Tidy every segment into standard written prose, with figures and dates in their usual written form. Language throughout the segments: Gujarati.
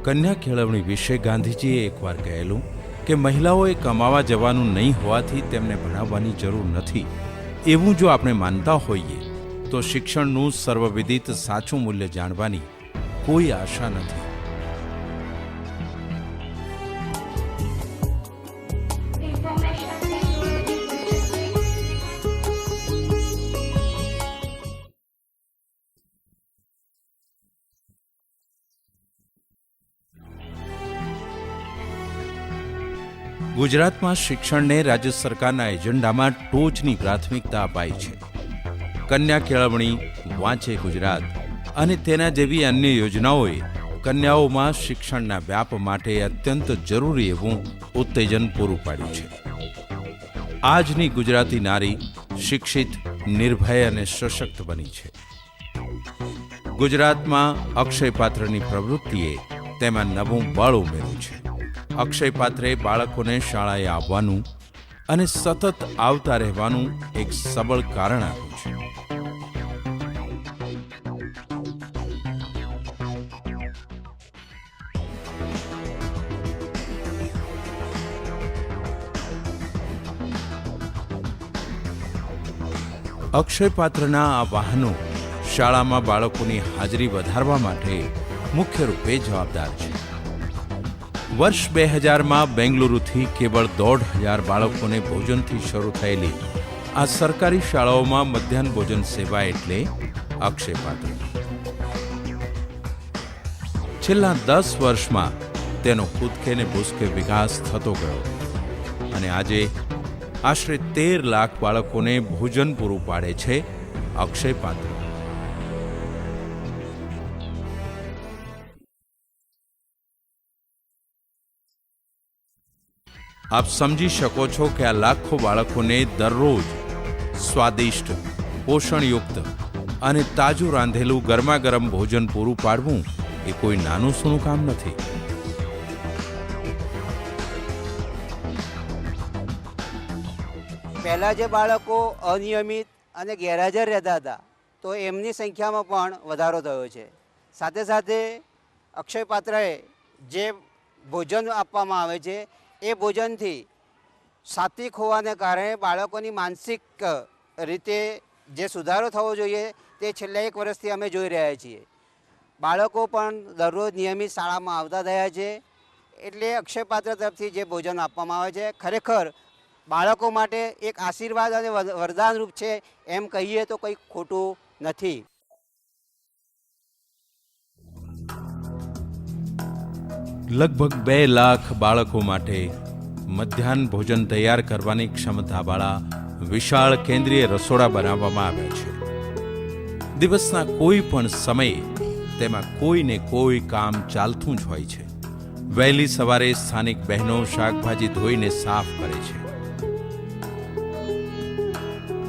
કન્યા કેળવણી વિશે ગાંધીજીએ એકવાર કહેલું કે મહિલાઓએ કમાવા જવાનું નહીં હોવાથી તેમને ભણાવવાની જરૂર નથી. એવું જો આપણે માનતા હોઈએ તો શિક્ષણનું સર્વવિદિત સાચું મૂલ્ય જાણવાની કોઈ આશા નથી. ગુજરાતમાં શિક્ષણને રાજ્ય સરકારના એજન્ડામાં ટોચની પ્રાથમિકતા અપાઈ છે. કન્યા કેળવણી, વાંચે ગુજરાત અને તેના જેવી અન્ય યોજનાઓએ કન્યાઓમાં શિક્ષણના વ્યાપ માટે અત્યંત જરૂરી એવું ઉત્તેજન પૂરું પાડ્યું છે. આજની ગુજરાતી નારી શિક્ષિત, નિર્ભય અને સશક્ત બની છે. ગુજરાતમાં અક્ષય પાત્રની પ્રવૃત્તિએ તેમાં નવું બળ ઉમેર્યું છે. અક્ષય પાત્રે બાળકોને શાળાએ આવવાનું અને સતત આવતા રહેવાનું એક સબળ કારણ આપ્યું છે. અક્ષય પાત્રના આ વાહનો શાળામાં બાળકોની હાજરી વધારવા માટે મુખ્ય રૂપે જવાબદાર છે. વર્ષ 2000માં બેંગલુરુથી કેવળ 1,500 બાળકોને ભોજનથી શરૂ થયેલી આ સરકારી શાળાઓમાં મધ્યાહન ભોજન સેવા એટલે અક્ષય પાત્ર. છેલ્લા 10 વર્ષમાં તેનો કૂદકે ને ભૂસકે વિકાસ થતો ગયો અને આજે આશરે 13 લાખ બાળકોને ભોજન પૂરું પાડે છે અક્ષય પાત્ર. આપ સમજી શકો છો કે આ લાખો બાળકોને દરરોજ સ્વાદિષ્ટ, પોષણયુક્ત અને તાજું રાંધેલું ગરમાગરમ ભોજન પૂરું પાડવું એ કોઈ નાનું સૂનું કામ નથી. પહેલાં જે બાળકો અનિયમિત અને ગેરહાજર રહેતા હતા તો એમની સંખ્યામાં પણ વધારો થયો છે. સાથે સાથે અક્ષય પાત્રએ જે ભોજન આપવામાં આવે છે એ ભોજનથી સાત્વિક હોવાને કારણે બાળકોની માનસિક રીતે જે સુધારો થવો જોઈએ તે છેલ્લા 1 વર્ષથી અમે જોઈ રહ્યા છીએ. બાળકો પણ દરરોજ નિયમિત શાળામાં આવતા થયા છે. એટલે અક્ષય પાત્ર તરફથી જે ભોજન આપવામાં આવે છે ખરેખર બાળકો માટે એક આશીર્વાદ અને વરદાનરૂપ છે એમ કહીએ તો કંઈ ખોટું નથી. લગભગ 2 લાખ બાળકો માટે મધ્યાહન ભોજન તૈયાર કરવાની ક્ષમતાવાળા વિશાળ કેન્દ્રીય રસોડા બનાવવામાં આવ્યા છે. દિવસના કોઈ પણ સમયે તેમાં કોઈને કોઈ કામ ચાલતું જ હોય છે. વહેલી સવારે સ્થાનિક બહેનો શાકભાજી ધોઈને સાફ કરે છે.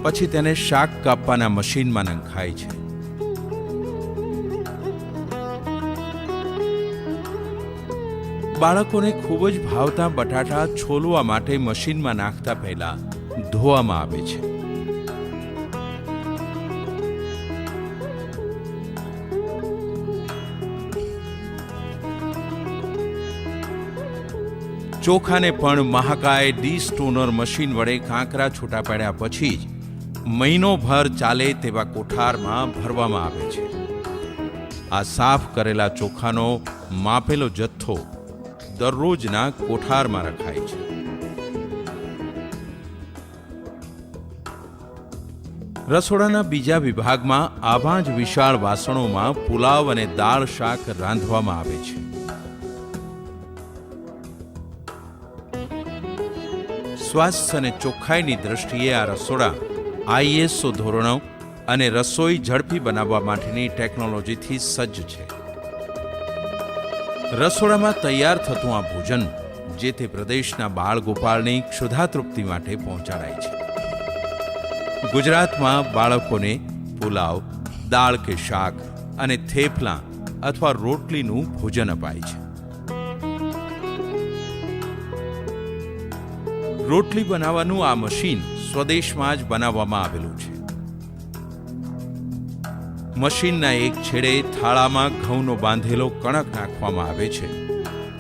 પછી તેને શાક કાપવાના મશીનમાં નંખાય છે. બાળકોને ખૂબ જ ભાવતા બટાટા છોલવા માટે મશીનમાં નાખતા પહેલા ધોવામાં આવે છે. ચોખાને પણ મહાકાય ડી-સ્ટોનર મશીન વડે કાંકરા છૂટા પાડ્યા પછી જ મહિનોભર ચાલે તેવા કોઠારમાં ભરવામાં આવે છે. આ સાફ કરેલા ચોખાનો માપેલો જથ્થો દરરોજના કોઠારમાં રખાય છે. રસોડાના બીજા વિભાગમાં આવા જ વિશાળ વાસણોમાં પુલાવ અને દાળ શાક રાંધવામાં આવે છે. સ્વાસ્થ્ય અને ચોખ્ખાઈની દ્રષ્ટિએ આ રસોડા ISO ધોરણો અને રસોઈ ઝડપી બનાવવા માટેની ટેકનોલોજીથી સજ્જ છે. રસોડામાં તૈયાર થતું આ ભોજન જે તે પ્રદેશના બાળ ગોપાળની ક્ષુધાતૃપ્તિ માટે પહોંચાડાય છે. ગુજરાતમાં બાળકોને પુલાવ, દાળ કે શાક અને થેપલા અથવા રોટલીનું ભોજન અપાય છે. રોટલી બનાવવાનું આ મશીન સ્વદેશમાં જ બનાવવામાં આવેલું છે. મશીનના એક છેડે થાળામાં ઘઉંનો બાંધેલો કણક નાખવામાં આવે છે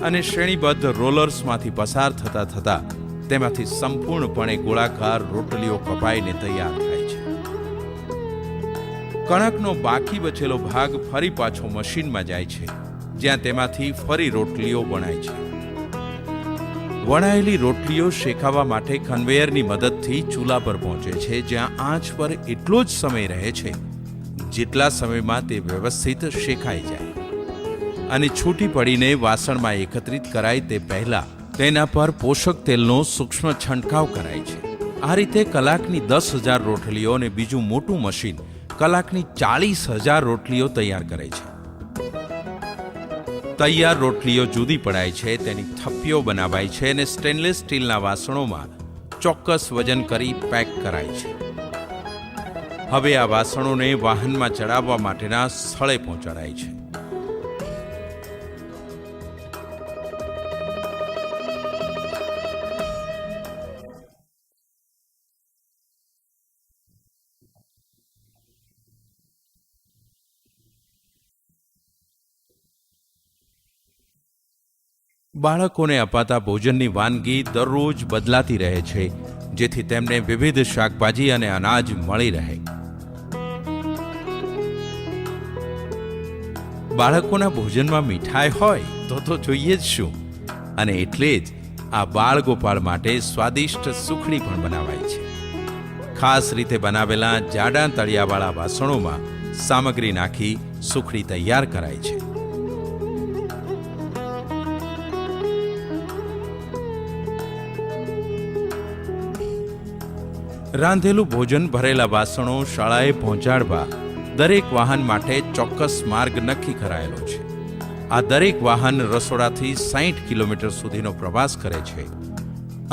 અને શ્રેણીબદ્ધ રોલર્સમાંથી પસાર થતા થતા તેમાંથી સંપૂર્ણપણે ગોળાકાર રોટલીઓ કપાઈને તૈયાર થાય છે. કણકનો બાકી બચેલો ભાગ ફરી પાછો મશીનમાં જાય છે, જ્યાં તેમાંથી ફરી રોટલીઓ વણાય છે. વણાયેલી રોટલીઓ શેકાવા માટે કન્વેયરની મદદથી ચૂલા પર પહોંચે છે, જ્યાં આંચ પર એટલો જ સમય રહે છે જેટલા સમયમાં તે વ્યવસ્થિત શેકાઈ જાય અને છૂટી પડીને વાસણમાં એકત્રિત કરાય તે પહેલા તેના પર પોષક તેલનો સૂક્ષ્મ છંટકાવ કરાય છે. આ રીતે કલાકની 10,000 રોટલીઓ અને બીજું મોટું મશીન કલાકની 40,000 રોટલીઓ તૈયાર કરે છે. તૈયાર રોટલીઓ જુદી પડાય છે, તેની થપ્પીઓ બનાવાય છે અને સ્ટેનલેસ સ્ટીલના વાસણોમાં ચોક્કસ વજન કરી પેક કરાય છે. હવે આ વાસણોને વાહનમાં ચડાવવા માટેના સ્થળે પહોંચાડાય છે. બાળકોને અપાતા ભોજનની વાનગી દરરોજ બદલાતી રહે છે, જેથી તેમને વિવિધ શાકભાજી અને અનાજ મળી રહે. બાળકોના ભોજનમાં મીઠાઈ હોય તો જોઈએ જ શું, અને એટલે જ આ બાળ ગોપાળ માટે સ્વાદિષ્ટ સુખડી પણ બનાવાય છે. ખાસ રીતે બનાવેલા જાડા તળિયાવાળા વાસણોમાં સામગ્રી નાખી સુખડી તૈયાર કરાય છે. રાંધેલું ભોજન ભરેલા વાસણો શાળાએ પહોંચાડવા દરેક વાહન માટે ચોક્કસ માર્ગ નક્કી કરાયેલો છે. આ દરેક વાહન રસોડાથી 60 કિલોમીટર સુધીનો પ્રવાસ કરે છે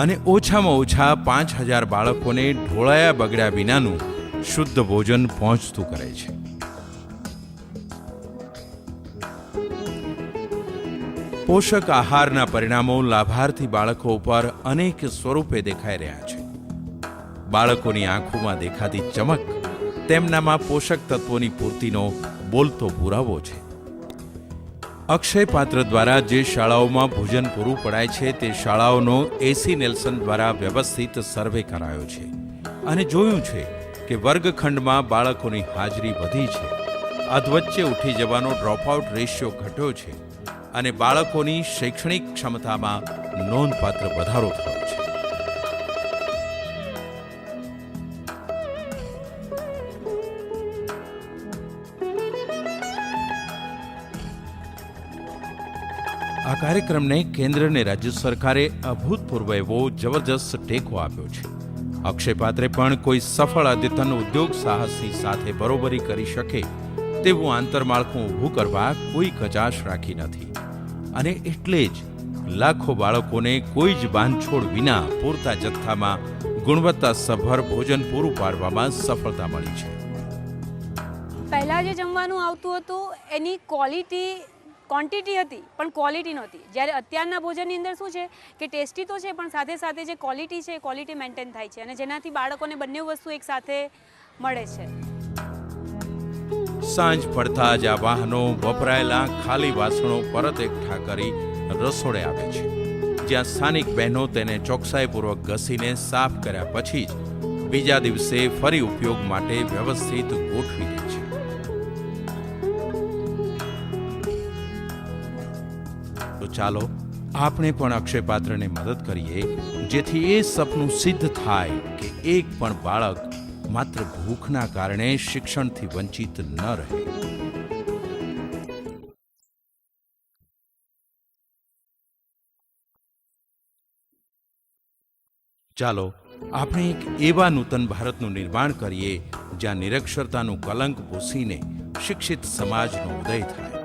અને ઓછામાં ઓછા 5,000 બાળકોને ઢોળાયા બગડ્યા વિનાનું શુદ્ધ ભોજન પહોંચતું કરે છે. પોષક આહારના પરિણામો લાભાર્થી બાળકો ઉપર અનેક સ્વરૂપે દેખાઈ રહ્યા છે. બાળકોની આંખોમાં દેખાતી ચમક તેમનામાં પોષક તત્વોની પૂર્તિનો બોલતો પુરાવો છે. અક્ષય પાત્ર દ્વારા જે શાળાઓમાં ભોજન પૂરું પડાય છે તે શાળાઓનો એસી નેલ્સન દ્વારા વ્યવસ્થિત સર્વે કરાયો છે અને જોયું છે કે વર્ગખંડમાં બાળકોની હાજરી વધી છે, અધવચ્ચે ઉઠી જવાનો ડ્રોપઆઉટ રેશિયો ઘટ્યો છે અને બાળકોની શૈક્ષણિક ક્ષમતામાં નોંધપાત્ર વધારો થયો છે. આ કાર્યક્રમને કેન્દ્ર અને રાજ્ય સરકારે અભૂતપૂર્વ એવો જબરજસ્ત ટેકો આપ્યો છે. અક્ષય પાત્રે પણ કોઈ સફળ અદ્યતન ઉદ્યોગ સાહસની સાથે બરોબરી કરી શકે તેવું આંતરમાળખું ઊભું કરવા કોઈ કચાશ રાખી નથી અને એટલે જ લાખો બાળકોને કોઈ જ બાંધછોડ વિના પૂરતા જથ્થામાં ગુણવત્તાસભર ભોજન પૂરું પાડવામાં સફળતા મળી છે. પહેલાં જે જમવાનું આવતું હતું એની ક્વોન્ટિટી હતી પણ ક્વોલિટી નહોતી. જ્યારે અત્યારના ભોજનની અંદર શું છે કે ટેસ્ટી તો છે પણ સાથે સાથે જે ક્વોલિટી છે એ ક્વોલિટી મેન્ટેન થાય છે અને જેનાથી બાળકોને બંને વસ્તુ એક સાથે મળે છે. સાંજ પડતા જ આ વાહનો વપરાયેલા ખાલી વાસણો પરત એકઠા કરી રસોડે આવે છે, જ્યાં સ્થાનિક બહેનો તેને ચોકસાઈપૂર્વક ઘસીને સાફ કર્યા પછી જ બીજા દિવસે ફરી ઉપયોગ માટે વ્યવસ્થિત ગોઠવી દે છે. તો ચાલો આપણે પણ અક્ષય પાત્રને મદદ કરીએ, જેથી એ સપનું સિદ્ધ થાય કે એક પણ બાળક માત્ર ભૂખના કારણે શિક્ષણથી વંચિત ન રહે. ચાલો આપણે એક એવા નૂતન ભારતનું નિર્માણ કરીએ જ્યાં નિરક્ષરતાનું કલંક ભૂંસીને શિક્ષિત સમાજનો ઉદય થાય.